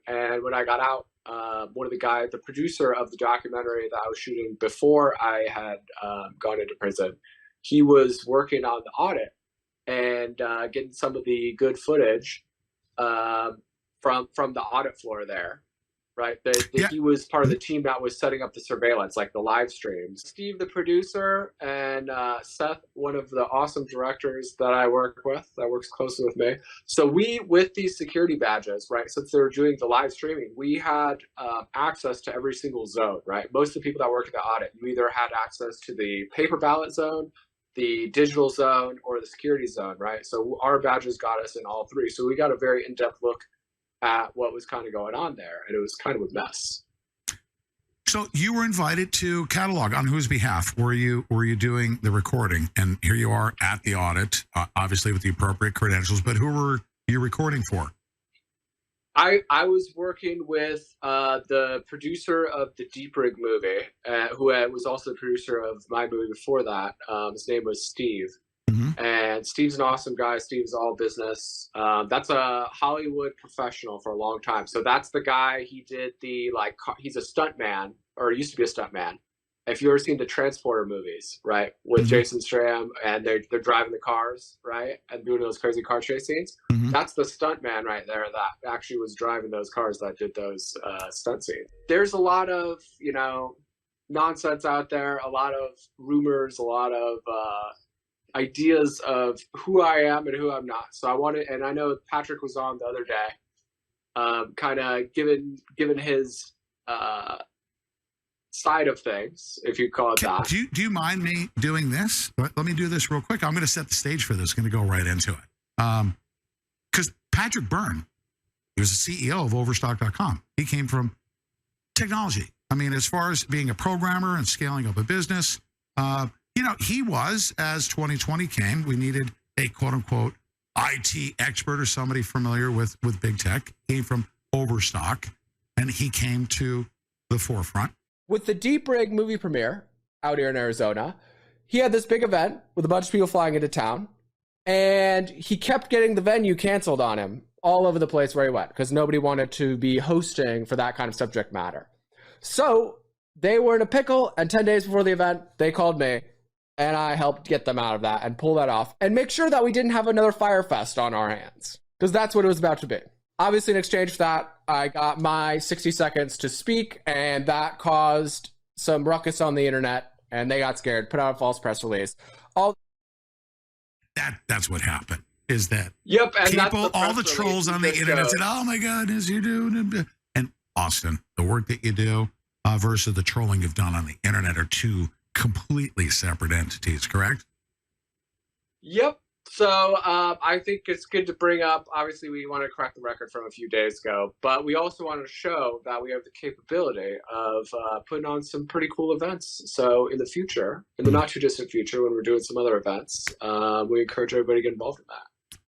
And when I got out, one of the producer of the documentary that I was shooting before I had gone into prison, he was working on the audit and getting some of the good footage from the audit floor there. Right, he was part of the team that was setting up the surveillance, like the live streams. Steve, the producer, and Seth, one of the awesome directors that I work with, that works closely with me. So we, with these security badges, right, since they were doing the live streaming, we had access to every single zone, right? Most of the people that work at the audit, you either had access to the paper ballot zone, the digital zone, or the security zone, right? So our badges got us in all three. So we got a very in-depth look at what was kind of going on there, and it was kind of a mess. So you were invited to catalog. On whose behalf were you doing the recording? And here you are at the audit, obviously with the appropriate credentials, but who were you recording for? I was working with the producer of the Deep Rig movie, who was also the producer of my movie before that. His name was Steve. Mm-hmm. And Steve's an awesome guy. Steve's all business. That's a Hollywood professional for a long time. So that's the guy. He did he's a stuntman, or used to be a stuntman. If you've ever seen the Transporter movies, right, with mm-hmm. Jason Statham, and they're driving the cars, right, and doing those crazy car chase scenes, mm-hmm. that's the stuntman right there that actually was driving those cars that did those stunt scenes. There's a lot of, nonsense out there, a lot of rumors, a lot of ideas of who I am and who I'm not. So and I know Patrick was on the other day, kind of given his side of things, if you call it that. Do you mind me doing this? Let me do this real quick. I'm going to set the stage for this. Going to go right into it. Because Patrick Byrne, he was the CEO of Overstock.com. He came from technology. I mean, as far as being a programmer and scaling up a business, he was, as 2020 came, we needed a quote-unquote IT expert or somebody familiar with big tech. He came from Overstock, and he came to the forefront. With the Deep Rig movie premiere out here in Arizona, he had this big event with a bunch of people flying into town, and he kept getting the venue canceled on him all over the place where he went because nobody wanted to be hosting for that kind of subject matter. So they were in a pickle, and 10 days before the event, they called me. And I helped get them out of that and pull that off and make sure that we didn't have another Fire Fest on our hands, because that's what it was about to be. Obviously, in exchange for that, I got my 60 seconds to speak, and that caused some ruckus on the internet, and they got scared, put out a false press release. That's what happened, is that yep, and people, all the trolls on the internet said, oh my God, as you do. And Austin, the work that you do versus the trolling you've done on the internet are two completely separate entities, correct? Yep. So I think it's good to bring up, obviously we want to correct the record from a few days ago, but we also want to show that we have the capability of putting on some pretty cool events. So in the future, in the not too distant future, when we're doing some other events, we encourage everybody to get involved in that.